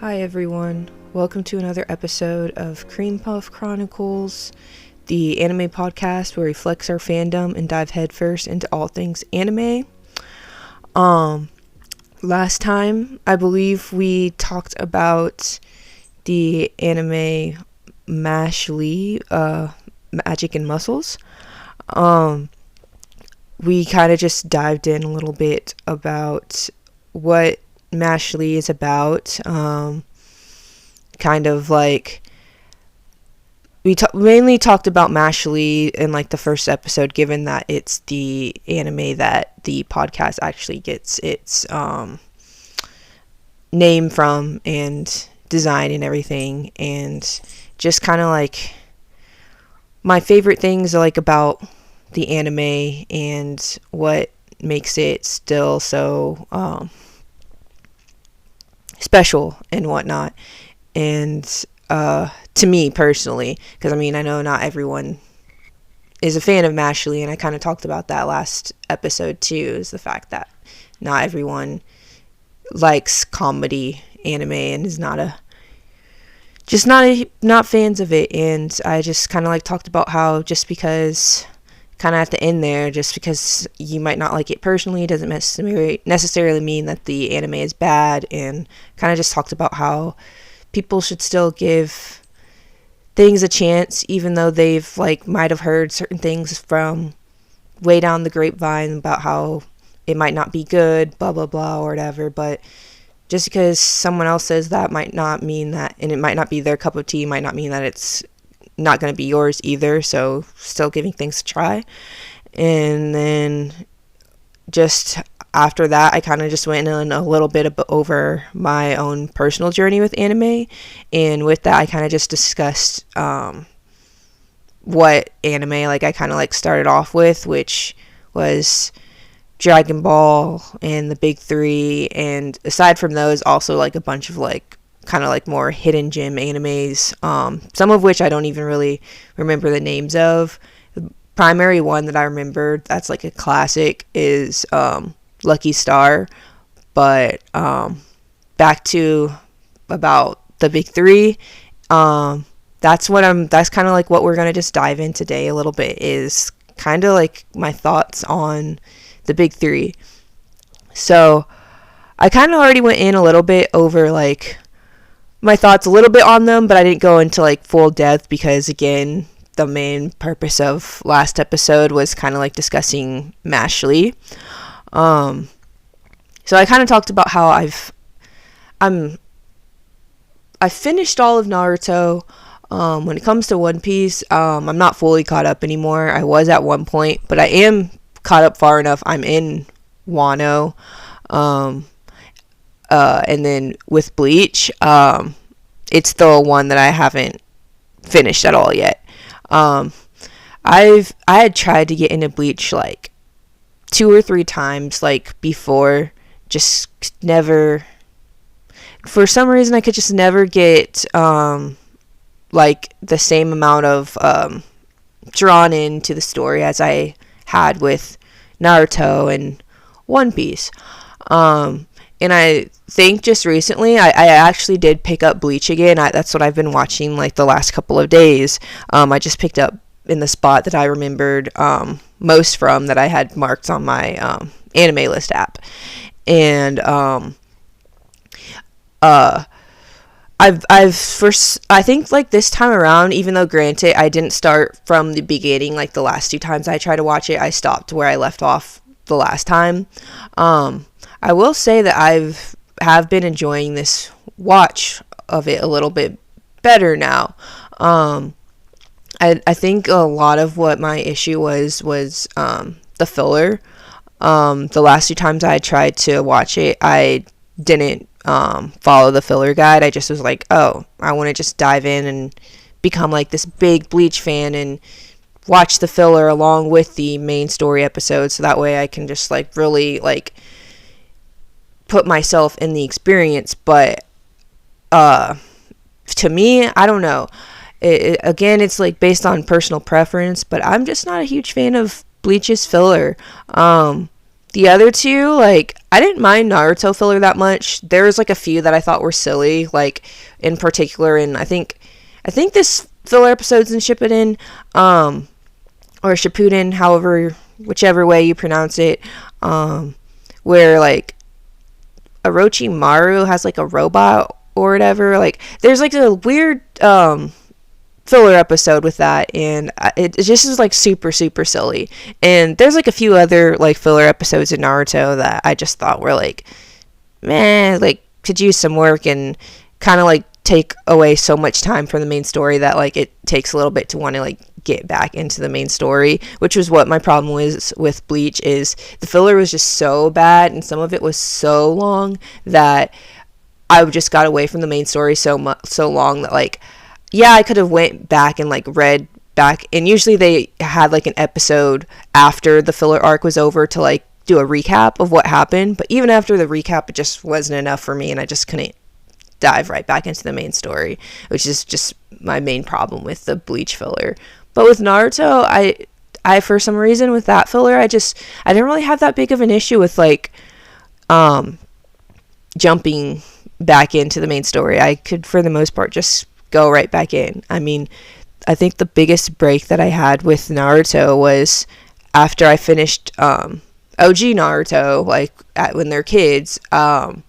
Hi everyone, welcome to another episode of Cream Puff Chronicles, the anime podcast where we flex our fandom and dive headfirst into all things anime. Last time, I believe we talked about the anime Mashly, Magic and Muscles. We kind of just dived in a little bit about what Mashly is about. Kind of like we mainly talked about Mashly in like the first episode, given that it's the anime that the podcast actually gets its name from and design and everything, and just kind of like my favorite things like about the anime and what makes it still so special and whatnot. And to me personally, because I mean, I know not everyone is a fan of Mashly, and I kind of talked about that last episode too, is the fact that not everyone likes comedy anime and is not fans of it. And I just kind of like talked about how just because kind of at the end there, just because you might not like it personally doesn't necessarily mean that the anime is bad, and kind of just talked about how people should still give things a chance, even though they've like might have heard certain things from way down the grapevine about how it might not be good, blah blah blah, or whatever. But just because someone else says that might not mean that, and it might not be their cup of tea, might not mean that it's not going to be yours either. So still giving things a try. And then just after that, I kind of just went in a little bit over my own personal journey with anime, and with that I kind of just discussed what anime like I kind of like started off with, which was Dragon Ball and the big three, and aside from those, also like a bunch of like kind of like more hidden gem animes, some of which I don't even really remember the names of. The primary one that I remember that's like a classic is Lucky Star. But back to about the big three, that's kind of like what we're gonna just dive in today a little bit, is kind of like my thoughts on the big three. So I kind of already went in a little bit over like my thoughts a little bit on them, but I didn't go into like full depth because, again, the main purpose of last episode was kind of like discussing Mashly. So I kind of talked about how I finished all of Naruto. When it comes to One Piece, I'm not fully caught up anymore. I was at one point, but I am caught up far enough. I'm in Wano. And then with Bleach, it's the one that I haven't finished at all yet. I had tried to get into Bleach like 2 or 3 times like before, just never, for some reason I could just never get like the same amount of drawn into the story as I had with Naruto and One Piece. And I think just recently, I actually did pick up Bleach again. That's what I've been watching like the last couple of days. I just picked up in the spot that I remembered most from, that I had marked on my anime list app. And I think like this time around, even though granted I didn't start from the beginning like the last 2 times I tried to watch it, I stopped where I left off the last time. I will say that have been enjoying this watch of it a little bit better now. I think a lot of what my issue was the filler. The last 2 times I tried to watch it, I didn't follow the filler guide. I just was like, oh, I want to just dive in and become like this big Bleach fan and watch the filler along with the main story episode, so that way I can just like really like put myself in the experience. But to me, I don't know, again, it's like based on personal preference, but I'm just not a huge fan of Bleach's filler. The other two, like, I didn't mind Naruto filler that much. There's like a few that I thought were silly, like in particular, and I think this filler episode's in Shippuden, or Shippuden, however, whichever way you pronounce it, where like Orochimaru has like a robot or whatever. Like, there's like a weird filler episode with that, and it just is like super super silly. And there's like a few other like filler episodes in Naruto that I just thought were like, man, like could use some work, and kind of like take away so much time from the main story that like it takes a little bit to want to like get back into the main story, which was what my problem was with Bleach. Is the filler was just so bad, and some of it was so long that I just got away from the main story so long that like, yeah, I could have went back and like read back, and usually they had like an episode after the filler arc was over to like do a recap of what happened, but even after the recap it just wasn't enough for me, and I just couldn't dive right back into the main story, which is just my main problem with the Bleach filler. But with Naruto, I for some reason with that filler, I didn't really have that big of an issue with like jumping back into the main story. I could for the most part just go right back in. I mean, I think the biggest break that I had with Naruto was after I finished OG Naruto, like when they're kids. I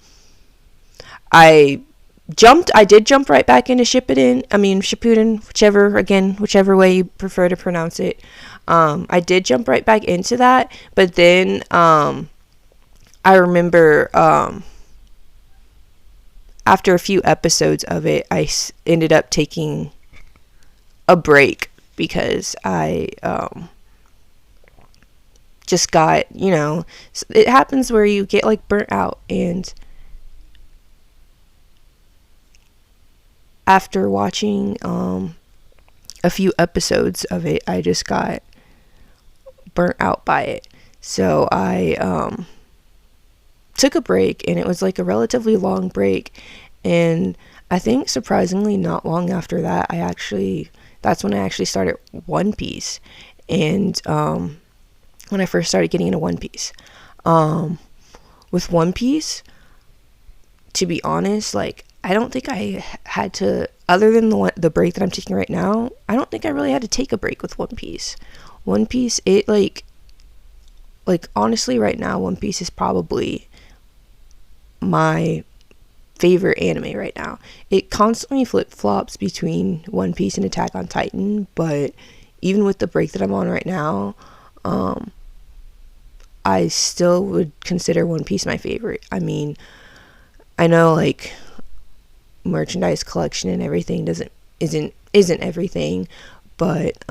did jump right back into Shippuden, whichever way you prefer to pronounce it. I did jump right back into that, but then I remember after a few episodes of it, I ended up taking a break because I just got, it happens where you get like burnt out, and after watching a few episodes of it, I just got burnt out by it. So I took a break, and it was like a relatively long break, and I think surprisingly not long after that that's when I actually started One Piece. And when I first started getting into One Piece, with One Piece, to be honest, like I don't think I had to, other than the break that I'm taking right now, I don't think I really had to take a break with One Piece. One Piece, it like honestly right now, One Piece is probably my favorite anime right now. It constantly flip-flops between One Piece and Attack on Titan, but even with the break that I'm on right now, I still would consider One Piece my favorite. I mean, I know like merchandise collection and everything isn't everything, but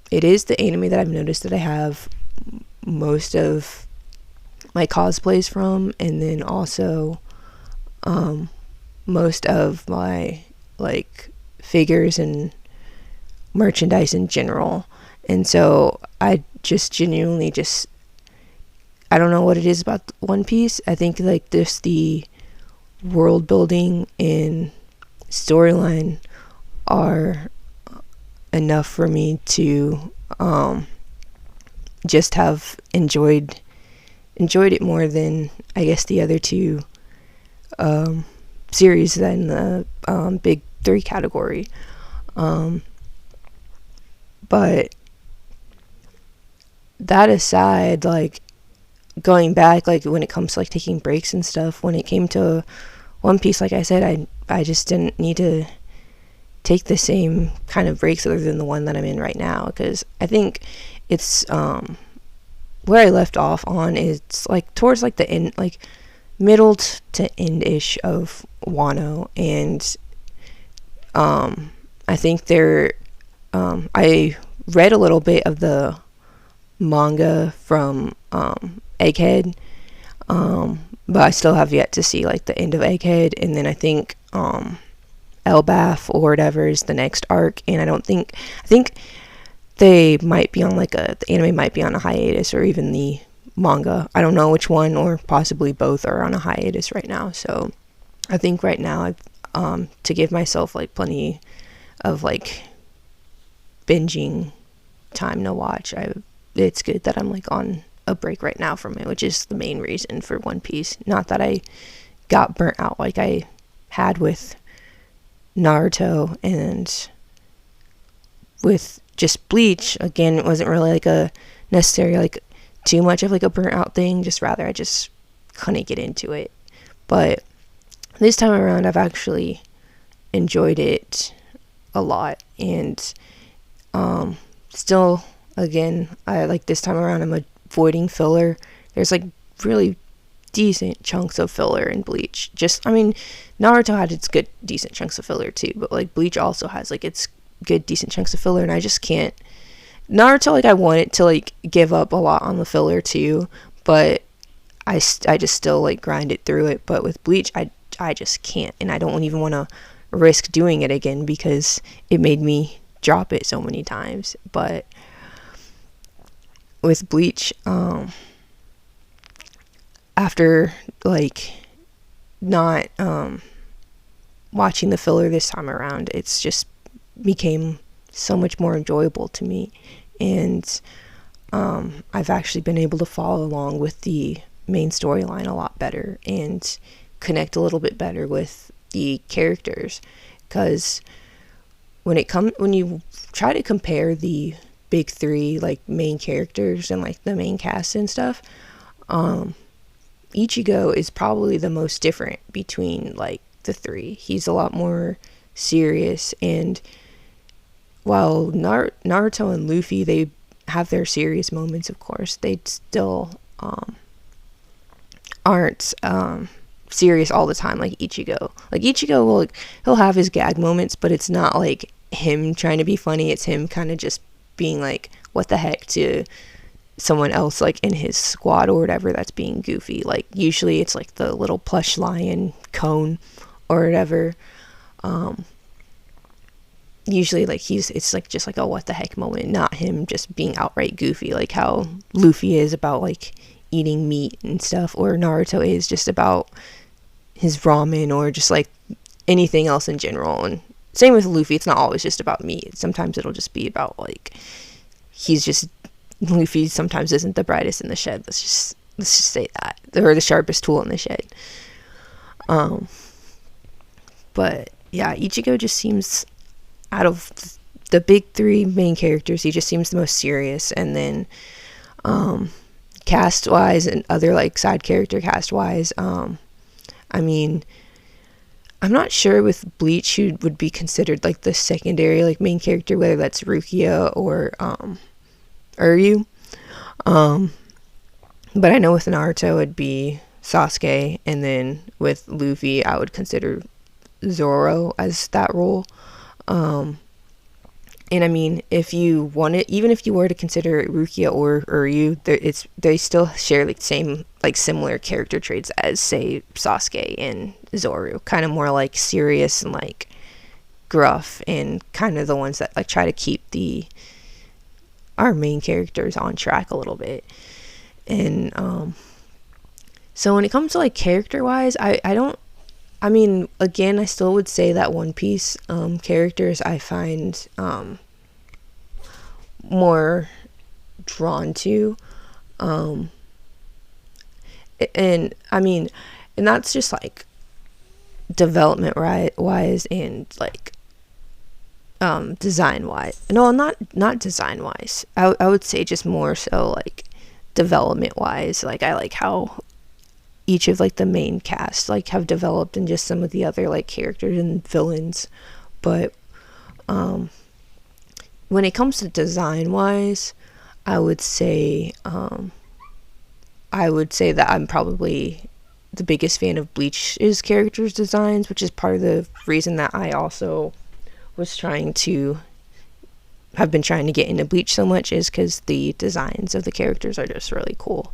it is the anime that I've noticed that I have most of my cosplays from, and then also most of my like figures and merchandise in general. And so I just genuinely I don't know what it is about One Piece. I think like this the world building and storyline are enough for me to just have enjoyed it more than I guess the other two series than the big three category. But that aside, like going back, like when it comes to like taking breaks and stuff, when it came to One Piece, like I said, I just didn't need to take the same kind of breaks other than the one that I'm in right now, because I think it's where I left off on is like towards like the end, like middle to end-ish of Wano, and I think I read a little bit of the manga from Egghead, but I still have yet to see like the end of Egghead, and then I think Elbaf or whatever is the next arc, and I think they might be on like the anime might be on a hiatus, or even the manga, I don't know which one, or possibly both are on a hiatus right now. So I think right now I've to give myself like plenty of like binging time to watch, it's good that I'm like on a break right now from it, which is the main reason for One Piece. Not that I got burnt out like I had with Naruto and with just Bleach. Again, it wasn't really like a necessary like too much of like a burnt out thing, just rather I just couldn't get into it. But this time around I've actually enjoyed it a lot, and still, again, I like this time around I'm avoiding filler. There's like really decent chunks of filler in Bleach. Naruto had its good decent chunks of filler too, but like Bleach also has like its good decent chunks of filler, and I just can't. Naruto, like I want it to like give up a lot on the filler too, but I just still like grind it through it. But with Bleach, I just can't, and I don't even want to risk doing it again because it made me drop it so many times. But with Bleach, after like not watching the filler this time around, it's just became so much more enjoyable to me, and I've actually been able to follow along with the main storyline a lot better and connect a little bit better with the characters, because when you try to compare the big three like main characters and like the main cast and stuff, Ichigo is probably the most different between like the three. He's a lot more serious, and while Naruto and Luffy, they have their serious moments, of course, they still aren't serious all the time like Ichigo. Like Ichigo will, like, he'll have his gag moments, but it's not like him trying to be funny. It's him kind of just being like, what the heck, to someone else like in his squad or whatever that's being goofy. Like usually it's like the little plush lion Cone or whatever. Usually like it's like just like a what the heck moment, not him just being outright goofy like how Luffy is about like eating meat and stuff, or Naruto is just about his ramen or just like anything else in general. And same with Luffy, it's not always just about meat. Sometimes it'll just be about like Luffy sometimes isn't the brightest in the shed. Let's just say that, or the sharpest tool in the shed. But yeah, Ichigo just seems, out of the big three main characters, he just seems the most serious. And then cast wise and other like side character cast wise, I mean, I'm not sure with Bleach who would be considered like the secondary like main character, whether that's Rukia or Uryu. But I know with Naruto it'd be Sasuke, and then with Luffy I would consider Zoro as that role. And I mean, if you wanted, even if you were to consider Rukia or Uryu, they still share like same like similar character traits as say Sasuke and Zoro, kind of more like serious and like gruff, and kind of the ones that like try to keep our main characters on track a little bit. And so when it comes to like character wise, I mean, again, I still would say that One Piece characters I find more drawn to. And I mean, and that's just like development wise and like design wise. No, not design wise. I would say just more so like development wise. Like I like how each of like the main cast like have developed, and just some of the other like characters and villains. But when it comes to design wise, I would say that I'm probably the biggest fan of Bleach's characters designs, which is part of the reason that I also have been trying to get into Bleach so much, is because the designs of the characters are just really cool.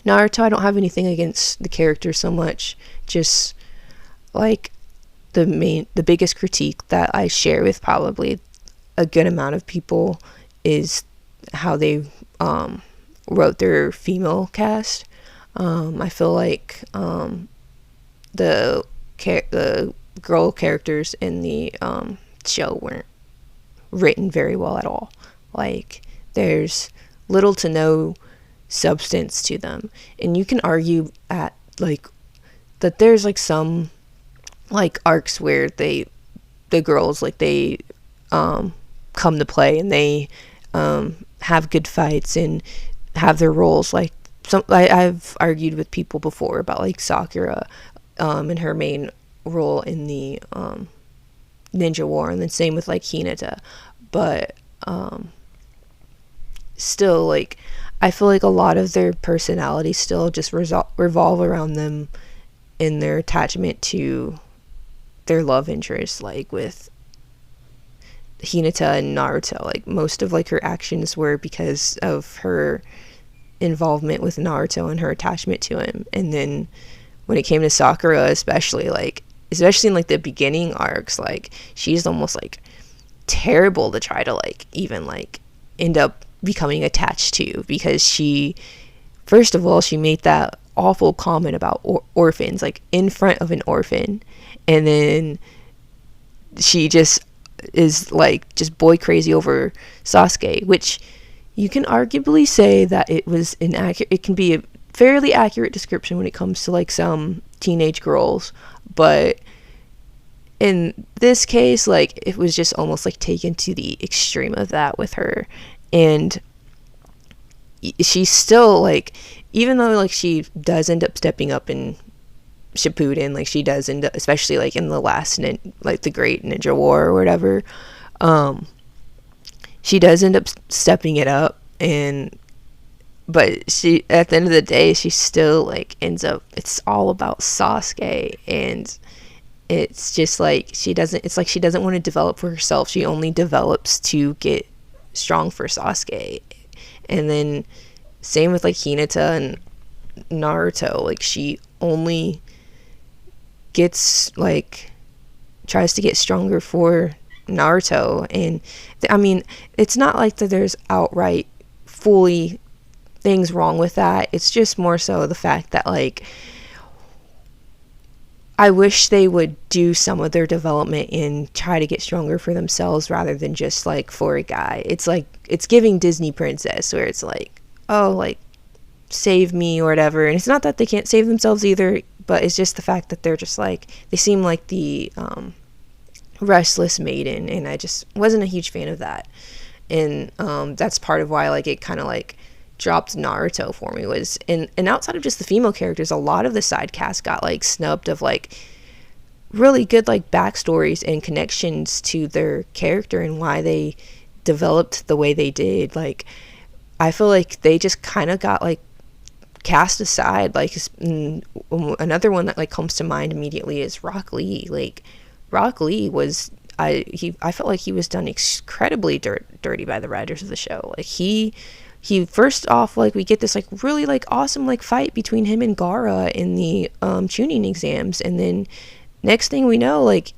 Naruto, I don't have anything against the character so much, just like the biggest critique that I share with probably a good amount of people is how they wrote their female cast. I feel like the girl characters in the show weren't written very well at all. Like there's little to no substance to them. And you can argue at like that there's like some like arcs where the girls like they come to play, and they have good fights and have their roles. Like I've argued with people before about like Sakura and her main role in the Ninja War, and then same with like Hinata. But still, like, I feel like a lot of their personalities still just revolve around them in their attachment to their love interest. Like with Hinata and Naruto, like most of like her actions were because of her involvement with Naruto and her attachment to him. And then when it came to Sakura, especially in like the beginning arcs, like she's almost like terrible to try to like even like end up becoming attached to, because she, first of all, she made that awful comment about orphans, like in front of an orphan, and then she just is like just boy crazy over Sasuke, which you can arguably say that it was inaccurate. It can be a fairly accurate description when it comes to like some teenage girls, but in this case, like it was just almost like taken to the extreme of that with her. And she's still like, even though like she does end up stepping up in Shippuden, like she does end up, especially like in the last like the Great Ninja War or whatever, she does end up stepping it up, but she, at the end of the day, she still like ends up, it's all about Sasuke. And it's just like she doesn't want to develop for herself. She only develops to get strong for Sasuke. And then same with like Hinata and Naruto, like she only gets like tries to get stronger for Naruto. And I mean, it's not like that there's outright fully things wrong with that. It's just more so the fact that like I wish they would do some of their development and try to get stronger for themselves rather than just like for a guy. It's like, it's giving Disney princess, where it's like, oh, like save me or whatever. And it's not that they can't save themselves either, but it's just the fact that they're just like, they seem like the restless maiden, and I just wasn't a huge fan of that. And that's part of why like it kind of like dropped Naruto for me, was and outside of just the female characters, a lot of the side cast got like snubbed of like really good like backstories and connections to their character and why they developed the way they did. Like I feel like they just kind of got like cast aside. Like another one that like comes to mind immediately is Rock Lee. Like Rock Lee was, I felt like he was done incredibly dirty by the writers of the show. Like he first off, like we get this like really like awesome like fight between him and Gaara in the Chunin exams, and then next thing we know, like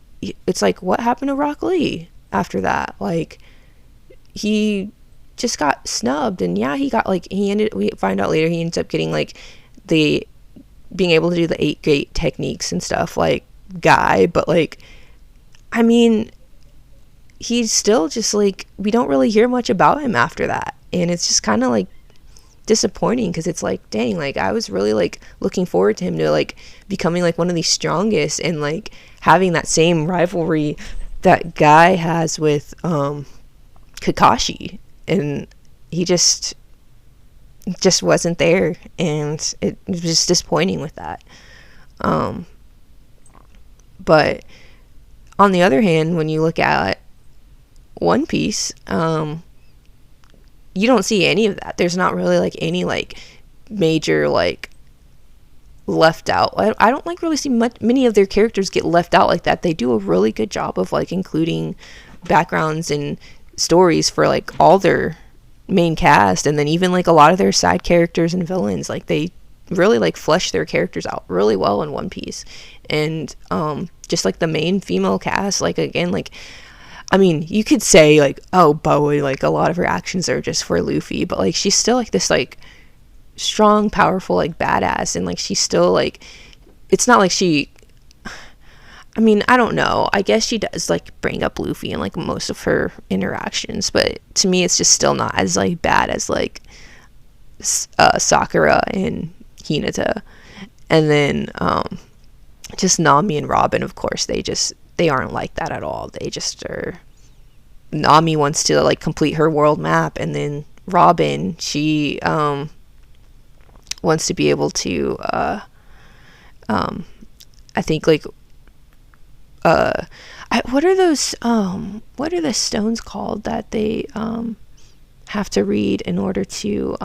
it's like, what happened to Rock Lee after that? Like he just got snubbed. And yeah, he got like, we find out later he ends up getting like the being able to do the 8-gate techniques and stuff like guy, but like I mean, he's still just like, we don't really hear much about him after that. And it's just kind of like disappointing, because it's like, dang, like I was really like looking forward to him to like becoming like one of the strongest and like having that same rivalry that Guy has with Kakashi, and he just wasn't there, and it was just disappointing with that. But on the other hand, when you look at One Piece, you don't see any of that. There's not really like any like major like left out. I don't like really see many of their characters get left out like that. They do a really good job of like including backgrounds and stories for like all their main cast, and then even like a lot of their side characters and villains. Like they really like flesh their characters out really well in One Piece. And just like the main female cast, like again, like I mean, you could say like, oh, Bowie, like a lot of her actions are just for Luffy, but like she's still like this like strong, powerful, like badass, and like she's still like, it's not like she, I mean, I don't know. I guess she does like bring up Luffy in like most of her interactions, but to me, it's just still not as like bad as like Sakura and Hinata. And then just Nami and Robin, of course, they aren't like that at all. They just are. Nami wants to like complete her world map, and then Robin, she wants to be able to I think like what are those what are the stones called that they have to read in order to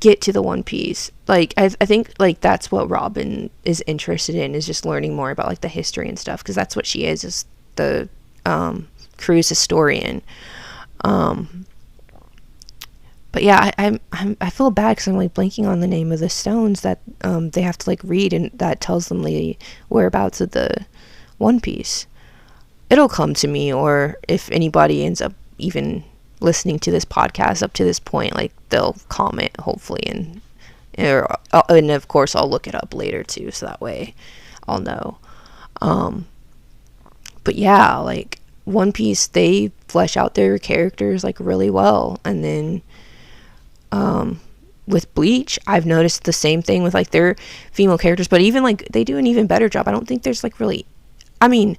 get to the One Piece? Like I think like that's what Robin is interested in, is just learning more about like the history and stuff, because that's what she is the crew's historian. But yeah, I feel bad because I'm like blanking on the name of the stones that they have to like read, and that tells them the whereabouts of the One Piece. It'll come to me, or if anybody ends up even listening to this podcast up to this point, like they'll comment hopefully, and of course I'll look it up later too, so that way I'll know. But yeah, like One Piece, they flesh out their characters like really well, and then with Bleach, I've noticed the same thing with like their female characters, but even like they do an even better job. I don't think there's like really, I mean,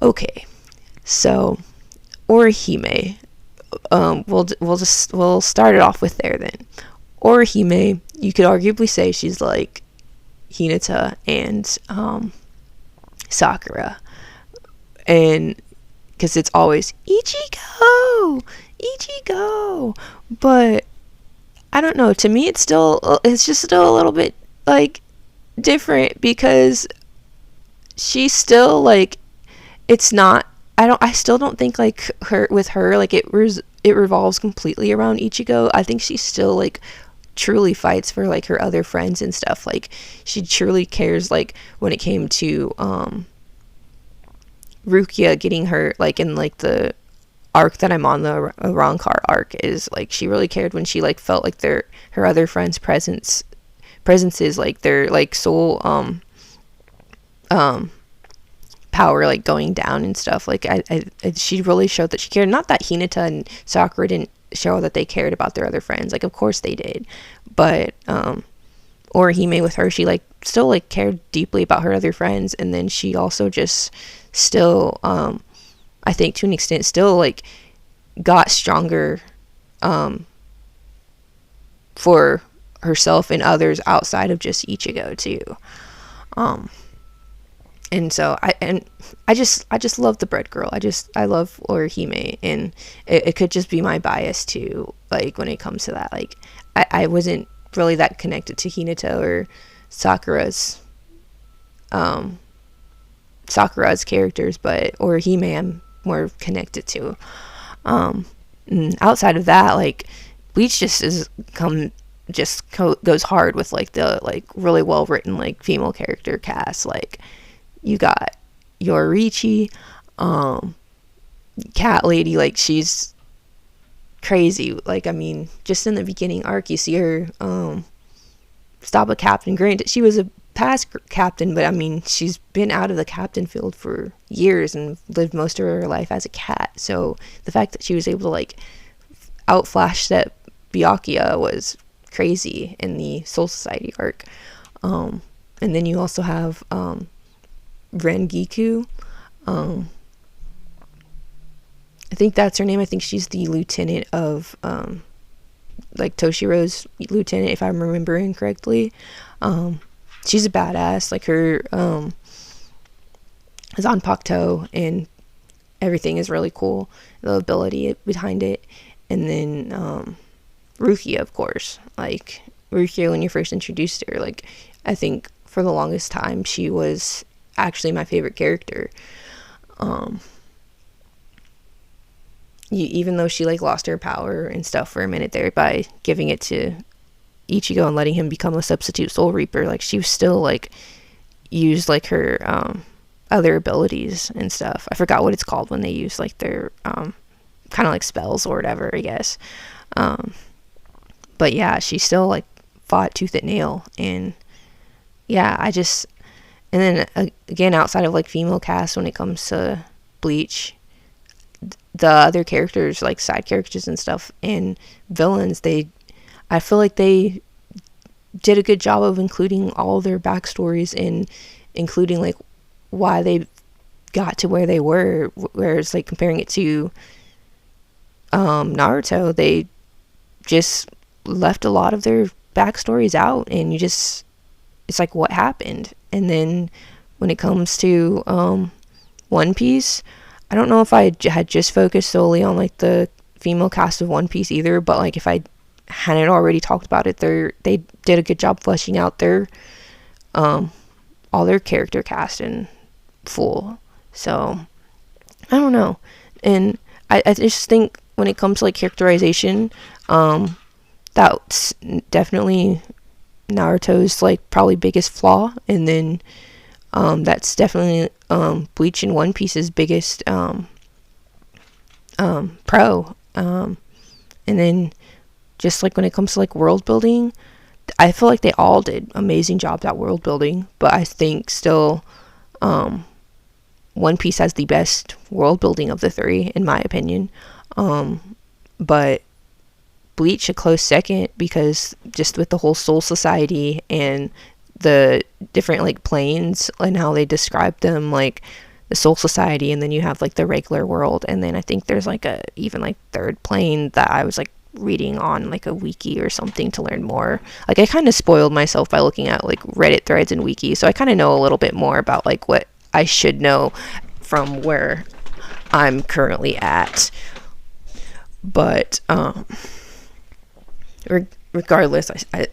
okay, so Orihime, we'll start it off with there then. Orihime, you could arguably say she's like Hinata and Sakura, and because it's always Ichigo, but I don't know, to me it's just still a little bit like different, because she's still like, it's not, I still don't think like her like it revolves completely around Ichigo. I think she still like truly fights for like her other friends and stuff. Like she truly cares, like when it came to Rukia getting her like in like the arc that I'm on, the Rancor arc, is like she really cared when she like felt like her other friends' presences, like their like soul power like going down and stuff. Like she really showed that she cared. Not that Hinata and Sakura didn't show that they cared about their other friends, like of course they did, but Orihime, with her, she like still like cared deeply about her other friends, and then she also just still I think to an extent still like got stronger for herself and others outside of just Ichigo too. And so I just love the bread girl. I love Orihime, and it could just be my bias too, like when it comes to that. Like I wasn't really that connected to Hinata or Sakura's characters, but Orihime I'm more connected to. Outside of that, like Bleach just goes hard with like the like really well written like female character cast. Like you got Yorichi, Cat Lady, like she's crazy. Like I mean, just in the beginning arc, you see her stop a captain. Granted, she was a past captain, but I mean, she's been out of the captain field for years and lived most of her life as a cat. So the fact that she was able to like outflash that Byakuya was crazy in the Soul Society arc. And then you also have Rengiku. I think that's her name. I think she's the lieutenant of like Toshiro's lieutenant, if I'm remembering correctly. She's a badass. Like her Zanpakuto and everything is really cool, the ability behind it. And then Rukia, of course. Like Rukia, when you first introduced her, like I think for the longest time she was actually my favorite character. Even though she like lost her power and stuff for a minute there by giving it to Ichigo and letting him become a substitute Soul Reaper, like she was still like used like her other abilities and stuff. I forgot what it's called when they use like their kind of like spells or whatever, I guess. But yeah, she still like fought tooth and nail, and yeah, and then again, outside of like female cast, when it comes to Bleach, the other characters, like side characters and stuff, and villains, I feel like they did a good job of including all their backstories and including like why they got to where they were. Whereas like comparing it to Naruto, they just left a lot of their backstories out, and it's like, what happened? And then when it comes to One Piece, I don't know if I had just focused solely on like the female cast of One Piece either, but like if I hadn't already talked about it, they did a good job fleshing out their all their character cast in full. So I don't know, and I just think when it comes to like characterization, that's definitely Naruto's like probably biggest flaw, and then that's definitely Bleach and One Piece's biggest pro, and then just like when it comes to like world building, I feel like they all did amazing jobs at world building, but I think still One Piece has the best world building of the three, in my opinion, but Bleach a close second, because just with the whole Soul Society and the different like planes and how they describe them, like the Soul Society, and then you have like the regular world, and then I think there's like a even like third plane that I was like reading on like a wiki or something to learn more. Like I kind of spoiled myself by looking at like Reddit threads and wiki, so I kind of know a little bit more about like what I should know from where I'm currently at. But regardless, I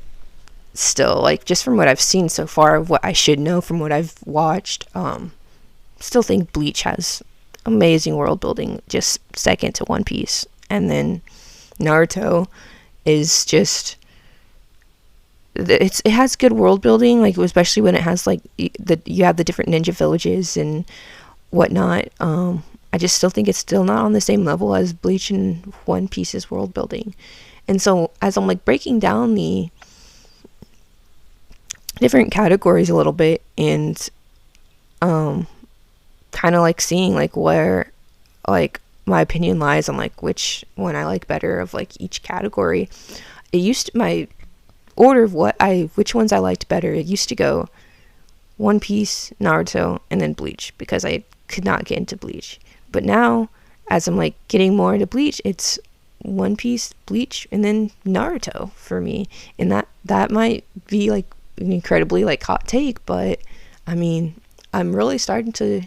still, like, just from what I've seen so far of what I should know from what I've watched, still think Bleach has amazing world building, just second to One Piece. And then Naruto is just, it has good world building, like especially when it has like you have the different ninja villages and whatnot. I just still think it's still not on the same level as Bleach and One Piece's world building. And so as I'm like breaking down the different categories a little bit, and kind of like seeing like where like my opinion lies on like which one I like better of like each category, it used to, my order of which ones I liked better, it used to go One Piece, Naruto, and then Bleach, because I could not get into Bleach. But now, as I'm like getting more into Bleach, it's One Piece, Bleach, and then Naruto for me. And that might be like an incredibly like hot take, but I mean, I'm really starting to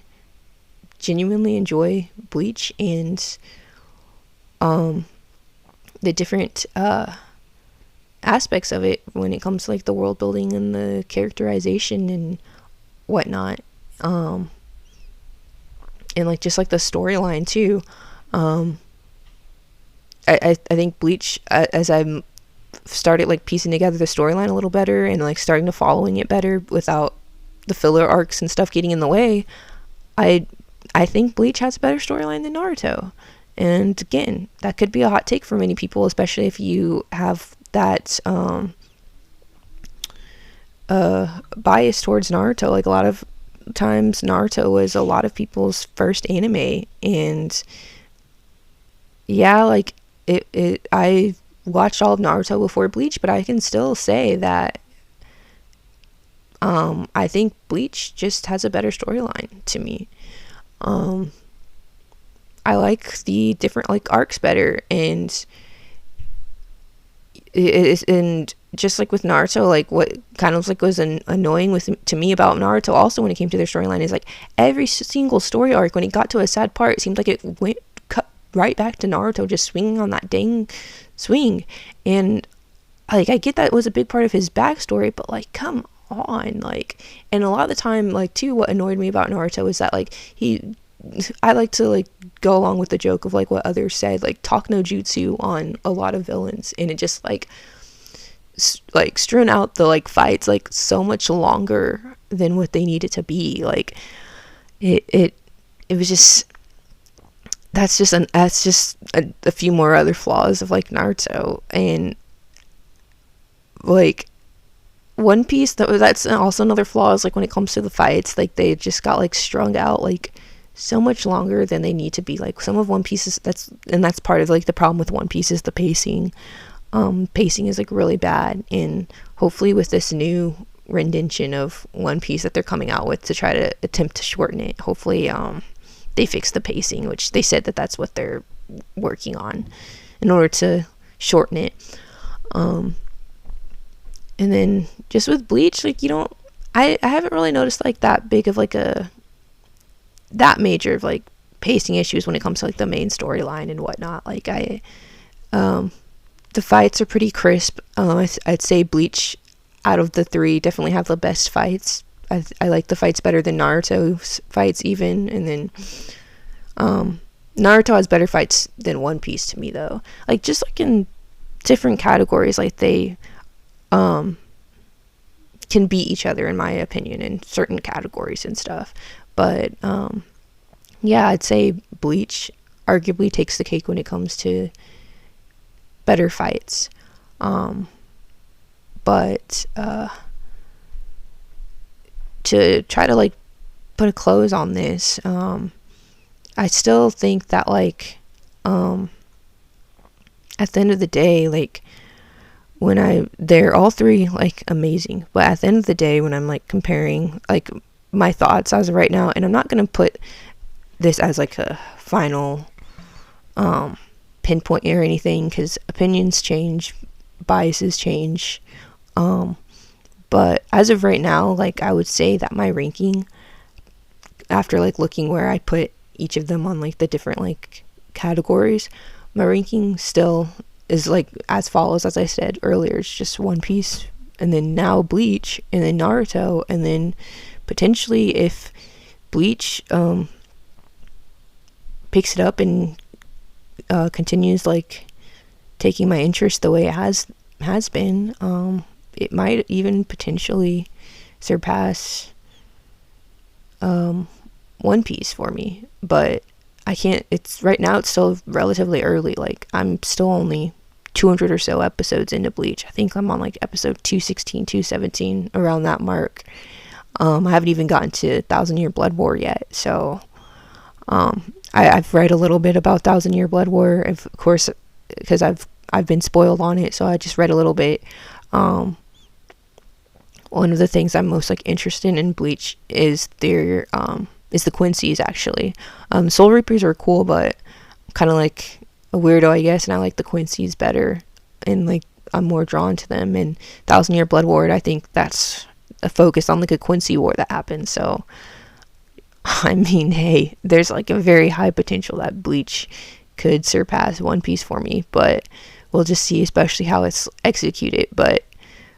genuinely enjoy Bleach and the different aspects of it when it comes to like the world building and the characterization and whatnot, and like just like the storyline too. I think Bleach, as I'm started like piecing together the storyline a little better and like starting to following it better without the filler arcs and stuff getting in the way, I think Bleach has a better storyline than Naruto. And again, that could be a hot take for many people, especially if you have that bias towards Naruto. Like a lot of times Naruto was a lot of people's first anime, and yeah, like I watched all of Naruto before Bleach, but I can still say that I think Bleach just has a better storyline to me. I like the different like arcs better, and and just like with Naruto, like what kind of like was annoying to me about Naruto also when it came to their storyline is like every single story arc, when it got to a sad part, it seemed like it cut right back to Naruto just swinging on that dang swing. And like I get that it was a big part of his backstory, but like come on, like, and a lot of the time like too, what annoyed me about Naruto is that like I like to like go along with the joke of like what others said, like talk no jutsu on a lot of villains, and it just like strewn out the like fights like so much longer than what they needed to be. Like it was just, that's just a few more other flaws of like Naruto. And like One Piece, that's also another flaw, is like when it comes to the fights, like they just got like strung out like so much longer than they need to be. Like some of One Piece's, that's part of like the problem with One Piece, is the pacing. Pacing is like really bad, and hopefully with this new rendition of One Piece that they're coming out with to try to attempt to shorten it, hopefully they fix the pacing, which they said that that's what they're working on in order to shorten it. And then just with Bleach, like I haven't really noticed like that big of like that major of like pacing issues when it comes to like the main storyline and whatnot. Like the fights are pretty crisp. I'd say Bleach, out of the three, definitely have the best fights. I like the fights better than Naruto's fights even, and then Naruto has better fights than One Piece to me though. Like just like in different categories, like they can beat each other in my opinion in certain categories and stuff. But yeah, I'd say Bleach arguably takes the cake when it comes to better fights. But to try to like put a close on this, I still think that like at the end of the day, like they're all three like amazing, but at the end of the day, when I'm like comparing like my thoughts as of right now, and I'm not gonna put this as like a final pinpoint or anything, because opinions change, biases change, but as of right now, like I would say that my ranking, after like looking where I put each of them on like the different like categories, my ranking still is like as follows. As I said earlier, it's just One Piece, and then now Bleach, and then Naruto, and then potentially if Bleach picks it up and continues like taking my interest the way it has been, it might even potentially surpass One Piece for me. But I can't, it's right now, it's still relatively early. Like I'm still only 200 or so episodes into Bleach. I think I'm on like episode 216, 217, around that mark. I haven't even gotten to Thousand Year Blood War yet, so I've read a little bit about Thousand Year Blood War, of course, because I've been spoiled on it, so I just read a little bit. One of the things I'm most like interested in Bleach is the Quincy's, actually. Soul Reapers are cool, but I'm kind of like a weirdo, I guess, and I like the Quincy's better, and like I'm more drawn to them. And Thousand Year Blood War, I think that's a focus on like a Quincy war that happened, so I mean, hey, there's like a very high potential that Bleach could surpass One Piece for me, but we'll just see, especially how it's executed. But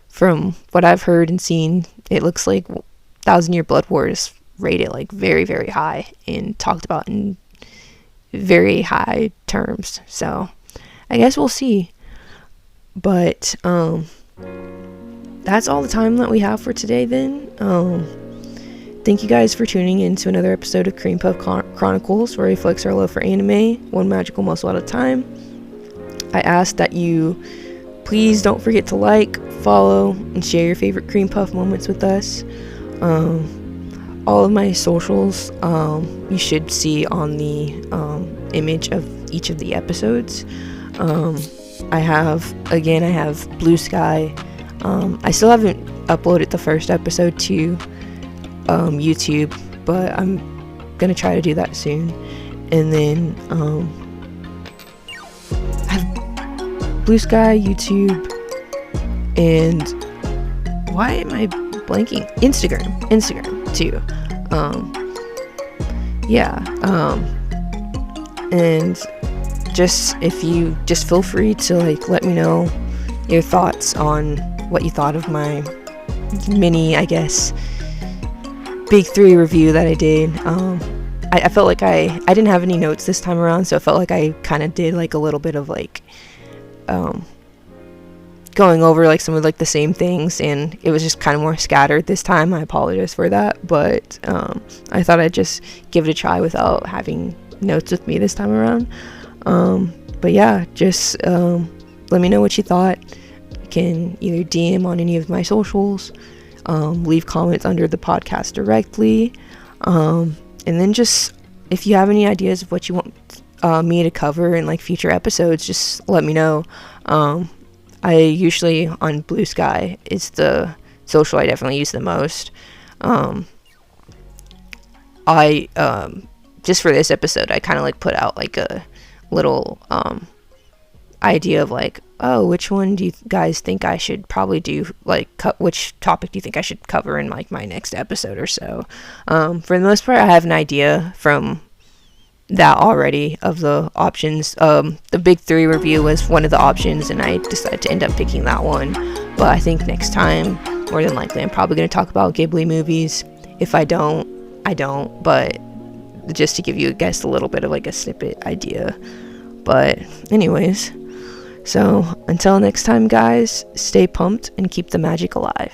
from what I've heard and seen, it looks like Thousand Year Blood War is rated like very, very high and talked about in very high terms. So I guess we'll see. But that's all the time that we have for today then. Thank you guys for tuning in to another episode of Cream Puff Chronicles, where we flex our love for anime one magical muscle at a time. I ask that you please don't forget to like, follow, and share your favorite Cream Puff moments with us. All of my socials you should see on the image of each of the episodes. I have Blue Sky. I still haven't uploaded the first episode to YouTube, but I'm gonna try to do that soon. And then I have Blue Sky, YouTube, and why am I blanking? Instagram too. And just, if you just feel free to like let me know your thoughts on what you thought of my mini, I guess, Big 3 review that I did. I felt like I didn't have any notes this time around, so it felt like I kind of did like a little bit of like going over like some of like the same things, and it was just kind of more scattered this time. I apologize for that, but I thought I'd just give it a try without having notes with me this time around. But yeah, just let me know what you thought. You can either DM on any of my socials, leave comments under the podcast directly, and then just if you have any ideas of what you want me to cover in like future episodes, just let me know. I usually on Blue Sky is the social I definitely use the most. I just for this episode, I kind of like put out like a little idea of like, oh, which one do you guys think I should probably do, like which topic do you think I should cover in like my next episode or so. For the most part, I have an idea from that already of the options. The Big 3 review was one of the options, and I decided to end up picking that one. But I think next time, more than likely, I'm probably going to talk about Ghibli movies. If I don't, I don't. But just to give you, I guess, a little bit of like a snippet idea. But anyways, so until next time, guys, stay pumped and keep the magic alive.